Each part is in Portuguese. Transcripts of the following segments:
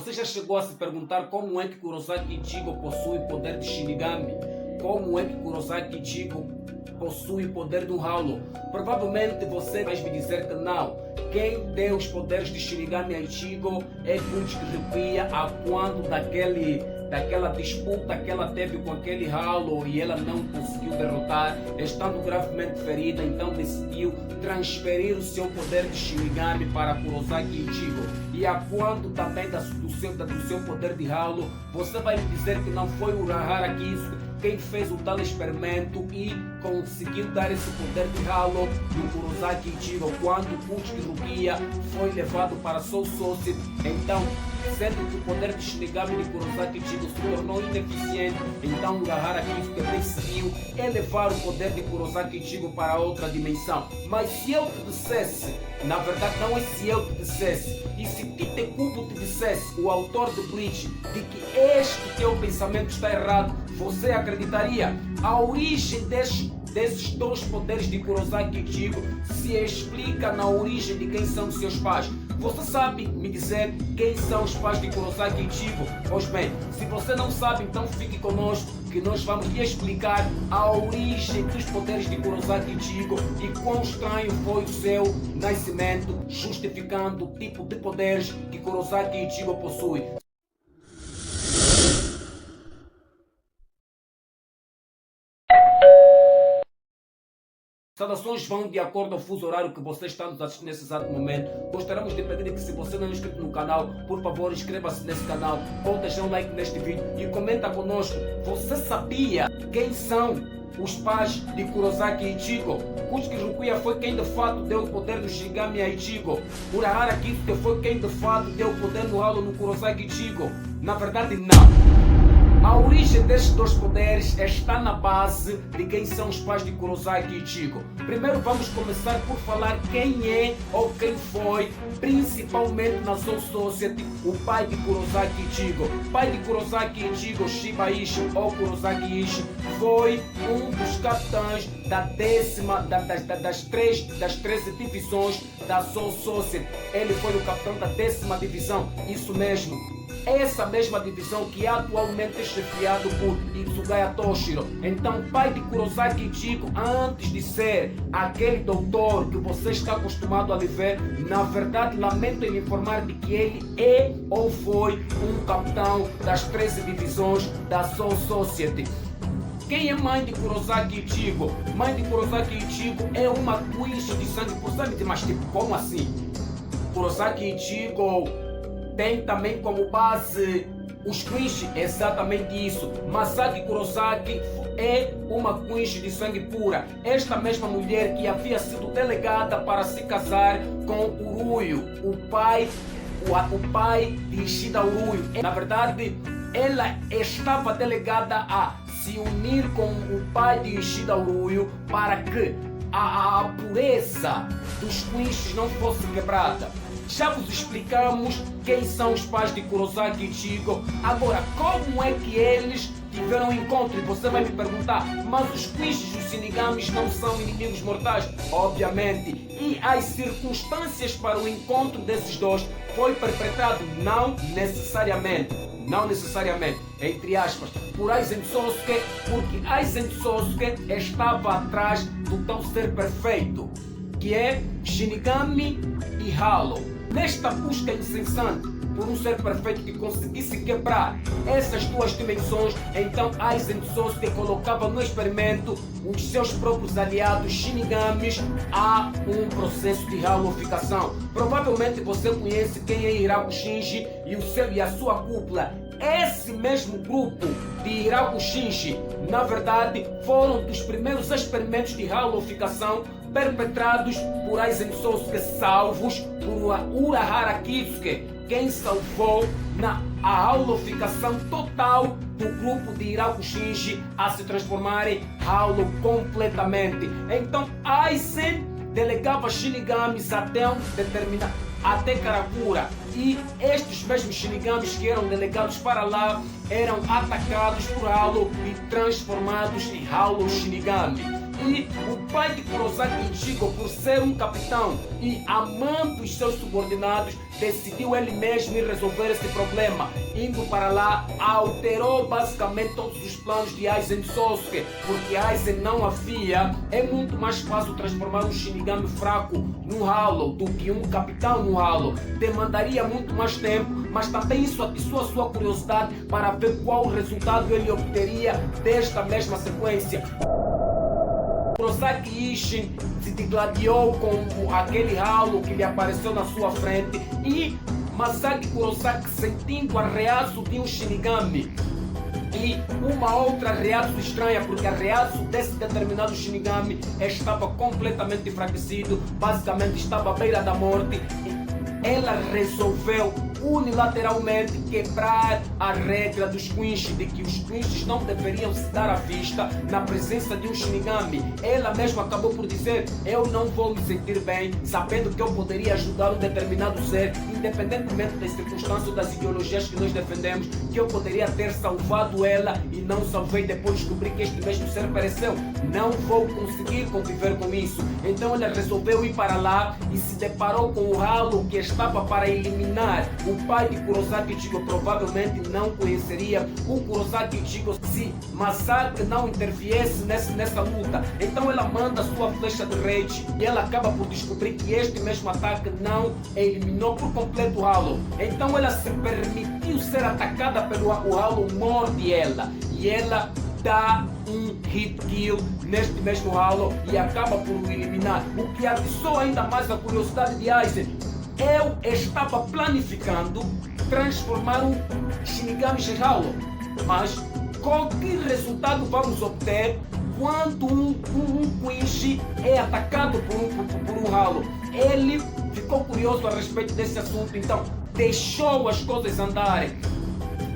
Você já chegou a se perguntar como é que Kurosaki Ichigo possui poder de Shinigami? Como é que Kurosaki Ichigo possui poder do Hollow? Provavelmente você vai me dizer que não. Quem deu os poderes de Shinigami a Ichigo é Kuchiki Rukia a quando daquela disputa que ela teve com aquele Hollow e ela não conseguiu derrotar, estando gravemente ferida, então decidiu transferir o seu poder de Shinigami para Kurosaki Ichigo. E a quando também do seu poder de Hollow, você vai me dizer que não foi o Urahara Kisuke quem fez o tal experimento e conseguiu dar esse poder de Hollow do Kurosaki Ichigo quando Kuchiki Rukia foi levado para Soul Society. Então, sendo que o poder de Shinigami de Kurosaki Ichigo se tornou ineficiente, então Urahara Kisuke decidiu elevar o poder de Kurosaki Ichigo para outra dimensão. Mas se eu te dissesse, na verdade não é se eu te dissesse, e se Tite Kubo te dissesse, o autor de Bleach, de que este teu pensamento está errado, você acreditaria? A origem desses dois poderes de Kurosaki Ichigo se explica na origem de quem são seus pais. Você sabe me dizer quem são os pais de Kurosaki Ichigo? Pois bem, se você não sabe, então fique conosco que nós vamos lhe explicar a origem dos poderes de Kurosaki Ichigo e quão estranho foi o seu nascimento, justificando o tipo de poderes que Kurosaki Ichigo possui. Saudações vão de acordo ao fuso horário que você está nos assistindo nesse exato momento. Gostaríamos de pedir que, se você não é inscrito no canal, por favor inscreva-se nesse canal, ou deixe um like neste vídeo e comenta conosco. Você sabia quem são os pais de Kurosaki Ichigo? Kuchiki Rukia foi quem de fato deu o poder do Shinigami a Ichigo. Urahara Kisuke foi quem de fato deu o poder do Hollow no Kurosaki Ichigo? Na verdade, não. A origem destes dois poderes está na base de quem são os pais de Kurosaki Ichigo. Primeiro vamos começar por falar quem é ou quem foi, principalmente na Soul Society, o pai de Kurosaki Ichigo. O pai de Kurosaki Ichigo, Shiba Ishi ou Kurosaki Ishi, foi um dos capitães das 13 divisões da Soul Society. Ele foi o capitão da 10ª divisão, isso mesmo. Essa mesma divisão que atualmente é chefiado por Itsugaya Toshiro. Então, pai de Kurosaki Ichigo, antes de ser aquele doutor que você está acostumado a lhe ver, na verdade, lamento em informar de que ele é ou foi um capitão das 13 divisões da Soul Society. Quem é mãe de Kurosaki Ichigo? Mãe de Kurosaki Ichigo é uma Kuishi de sangue por sangue, mas tipo, como assim? Kurosaki Ichigo tem também como base os Quincy, exatamente isso. Masaki Kurosaki é uma Quincy de sangue pura. Esta mesma mulher que havia sido delegada para se casar com Uruyo, o pai de Ishida Uruyo. Na verdade, ela estava delegada a se unir com o pai de Ishida Uruyo para que a pureza dos Quincy não fosse quebrada. Já vos explicamos quem são os pais de Kurosaki Ichigo. Agora, como é que eles tiveram um encontro? E você vai me perguntar, mas os Quincy e os Shinigamis não são inimigos mortais? Obviamente. E as circunstâncias para o encontro desses dois foi perpetrado? Não necessariamente. Não necessariamente, entre aspas, por Aizen Sosuke, porque Aizen Sosuke estava atrás do tal ser perfeito, que é Shinigami e Hollow. Nesta busca incessante por um ser perfeito que conseguisse quebrar essas duas dimensões, então Aizen Sosuke colocava no experimento os seus próprios aliados Shinigamis a um processo de hollowificação. Provavelmente você conhece quem é Hiraku Shinji e a sua cúpula. Esse mesmo grupo de Hiraku Shinji, na verdade, foram dos primeiros experimentos de hollowificação perpetrados por Aizen Sosuke, salvos por Urahara Kisuke, quem salvou a hollowificação total do grupo de Hiraku Shinji a se transformar em Hollow completamente. Então Aizen delegava Shinigamis até Karakura, e estes mesmos Shinigamis que eram delegados para lá eram atacados por Hollow e transformados em Hollow Shinigami. E o pai de Kurosaki Ichigo, por ser um capitão e amando os seus subordinados, decidiu ele mesmo ir resolver esse problema. Indo para lá, alterou basicamente todos os planos de Aizen Sosuke, porque Aizen não havia. É muito mais fácil transformar um Shinigami fraco no Hollow do que um capitão no Hollow. Demandaria muito mais tempo, mas também isso atiçou a sua curiosidade para ver qual resultado ele obteria desta mesma sequência. Kurosaki Ishin se digladiou com aquele Hollow que lhe apareceu na sua frente e Masaki Kurosaki, sentindo a reação de um Shinigami e uma outra reação estranha, porque a reação desse determinado Shinigami estava completamente enfraquecido, basicamente estava à beira da morte. Ela resolveu unilateralmente quebrar a regra dos Quinch, de que os Quinches não deveriam se dar à vista na presença de um Shinigami. Ela mesma acabou por dizer: eu não vou me sentir bem sabendo que eu poderia ajudar um determinado ser, independentemente das circunstâncias ou das ideologias que nós defendemos, que eu poderia ter salvado ela e não salvei, depois descobri que este mesmo ser pereceu. Não vou conseguir conviver com isso. Então ela resolveu ir para lá e se deparou com o Hollow que estava para eliminar. O pai de Kurosaki Ichigo provavelmente não conheceria o Kurosaki Ichigo se Masaki não interviesse nessa luta. Então ela manda sua flecha de rage e ela acaba por descobrir que este mesmo ataque não eliminou por completo o Hollow. Então ela se permitiu ser atacada pelo Hollow, morde ela e ela dá um hit kill neste mesmo Hollow e acaba por o eliminar, o que atiçou ainda mais a curiosidade de Aizen. Eu estava planificando transformar um Shinigami em Hollow, mas qual que resultado vamos obter quando um Quinch é atacado por um Hollow? Ele ficou curioso a respeito desse assunto, então deixou as coisas andarem.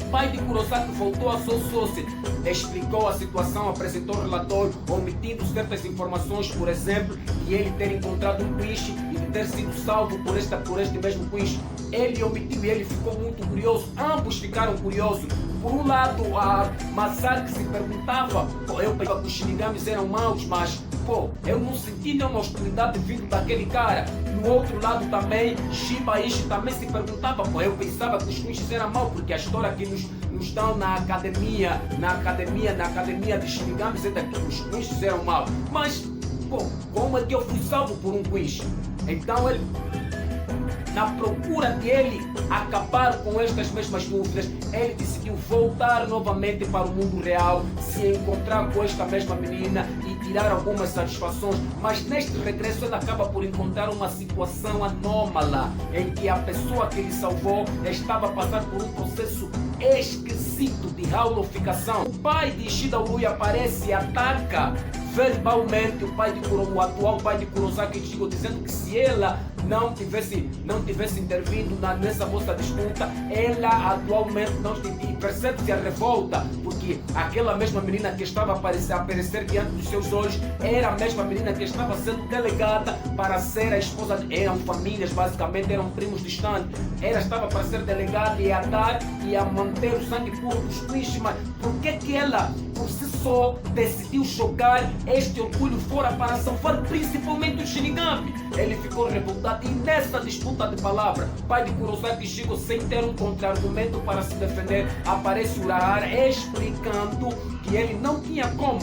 O pai de Kurosaki voltou a Soul Society, explicou a situação, apresentou o relatório, omitindo certas informações, por exemplo, que ele ter encontrado um Quinch e de ter sido salvo por este mesmo Quinch. Ele omitiu e ele ficou muito curioso, ambos ficaram curiosos. Por um lado, a Masaki se perguntava: eu pensava que os Shinigamis eram maus, mas eu não senti nenhuma hostilidade vindo daquele cara. No outro lado também, Shiba Ishi também se perguntava: eu pensava que os Quinches eram maus, porque a história que nos dão na academia de Shinigamis é que os Quinches eram maus. Mas, como é que eu fui salvo por um Quinch? Então ele, na procura de ele acabar com estas mesmas dúvidas, ele decidiu voltar novamente para o mundo real, se encontrar com esta mesma menina e tirar algumas satisfações. Mas neste regresso ele acaba por encontrar uma situação anômala, em que a pessoa que ele salvou estava a passar por um processo esquisito de howlificação. O pai de Ishida Urui aparece e ataca verbalmente o atual pai de Kurosaki Ichigo, dizendo que se ela não tivesse intervindo nessa vossa disputa, ela atualmente não percebe-se a revolta, porque aquela mesma menina que estava a aparecer diante dos seus olhos era a mesma menina que estava sendo delegada para ser a esposa eram famílias, basicamente eram primos distantes. Ela estava para ser delegada e a dar e a manter o sangue puro dos Quinch, mas por que ela por si só decidiu jogar este orgulho fora para salvar principalmente o Shinigami? Ele ficou revoltado e nessa disputa de palavras, pai de Kurosaki Ichigo, sem ter um contra-argumento para se defender, aparece Urahara explicando que ele não tinha como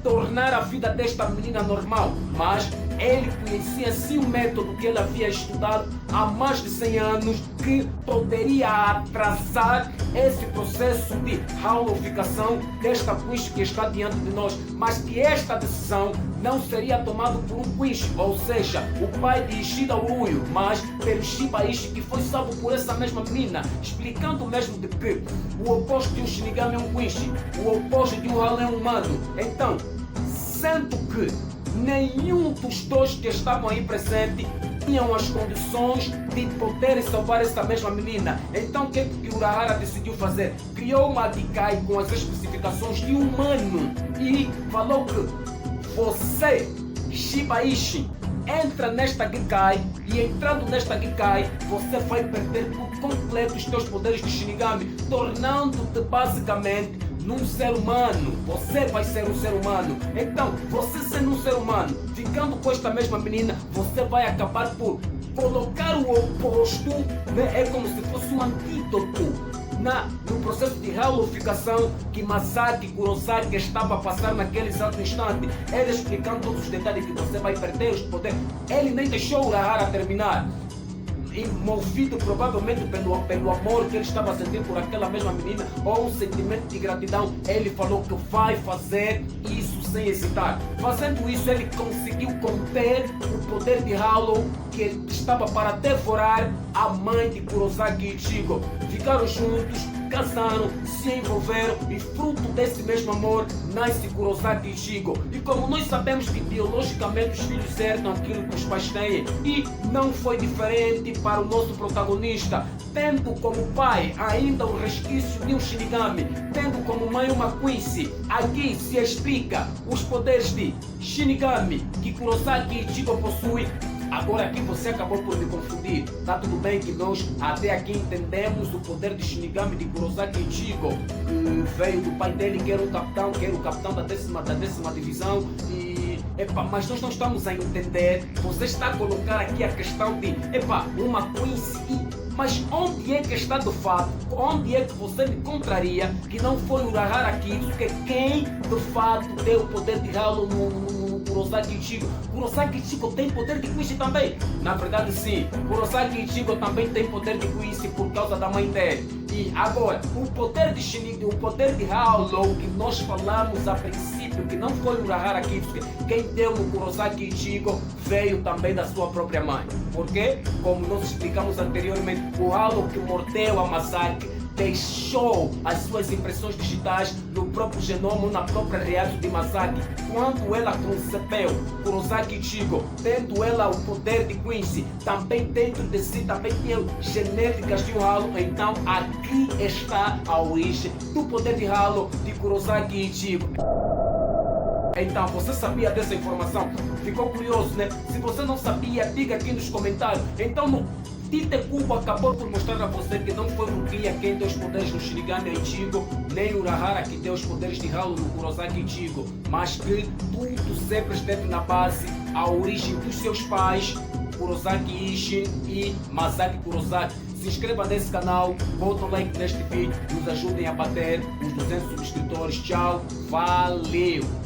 tornar a vida desta menina normal, mas ele conhecia sim o método que ele havia estudado há mais de 100 anos que poderia atrasar esse processo de howlificação desta Quinch que está diante de nós, mas que esta decisão não seria tomada por um Quinch, ou seja, o pai de Ishida Urui, mas pelo Shiba Ishi, que foi salvo por essa mesma menina, explicando mesmo de que o oposto de um Shinigami é um Quinch, o oposto de um Hollow é um humano. Então, sendo que nenhum dos dois que estavam aí presentes tinham as condições de poderem salvar essa mesma menina. Então o que Urahara decidiu fazer? Criou uma Gikai com as especificações de humano e falou que você, Shiba Ishi, entra nesta Gikai e entrando nesta Gikai você vai perder por completo os teus poderes de Shinigami, tornando-te basicamente num ser humano. Você vai ser um ser humano. Então, você sendo um ser humano, ficando com esta mesma menina, você vai acabar por colocar o oposto, né? É como se fosse um antídoto no processo de realoficação que Masaki Kurosaki estava a passar naquele exato instante. Ele explicando todos os detalhes que você vai perder os poderes. Ele nem deixou o Urahara terminar. E movido provavelmente pelo amor que ele estava sentindo por aquela mesma menina, ou um sentimento de gratidão, ele falou que vai fazer isso sem hesitar. Fazendo isso, ele conseguiu conter o poder de Hollow que estava para devorar a mãe de Kurosaki Ichigo. Ficaram juntos, casaram, se envolveram e fruto desse mesmo amor nasce Kurosaki Ichigo. E como nós sabemos que biologicamente os filhos herdam aquilo que os pais têm, e não foi diferente para o nosso protagonista, tendo como pai ainda o resquício de um Shinigami, tendo como mãe uma Quincy. Aqui se explica os poderes de Shinigami que Kurosaki Ichigo possui. Agora aqui você acabou por me confundir. Tá tudo bem que nós até aqui entendemos o poder de Shinigami de Kurosaki Ichigo, que veio do pai dele, que era o capitão da décima divisão. Mas nós não estamos a entender. Você está a colocar aqui a questão de uma Quincy. Mas onde é que está de fato? Onde é que você me encontraria que não foi o Urahara Kitsuki quem de fato deu o poder de Hollow no Kurosaki Ichigo? Kurosaki Ichigo tem poder de Quincy também. Na verdade sim, Kurosaki Ichigo também tem poder de Quincy por causa da mãe dele. E agora, o poder de Shinigami, o poder de Hollow que nós falamos a princípio, que não foi o Urahara Kitsuki quem deu no Kurosaki Ichigo, veio também da sua própria mãe. Por quê? Como nós explicamos anteriormente, o Hollow que mordeu a Masaki deixou as suas impressões digitais no próprio genoma, na própria reação de Masaki. Quando ela concebeu Kurosaki Ichigo, tendo ela o poder de Quincy, também dentro de si também tinha genéticas de um Hollow. Então aqui está a origem do poder de Hollow de Kurosaki Ichigo. Então, você sabia dessa informação? Ficou curioso, né? Se você não sabia, diga aqui nos comentários. Então, Tite Kubo acabou por mostrar a você que não foi o Guia quem deu os poderes no Shinigami Ichigo, nem o Urahara que deu os poderes de Hollow no Kurosaki Ichigo, mas que tudo sempre esteve na base, a origem dos seus pais, Kurosaki Ishin e Masaki Kurosaki. Se inscreva nesse canal, bota o like neste vídeo, nos ajudem a bater os 200 subscritores. Tchau, valeu!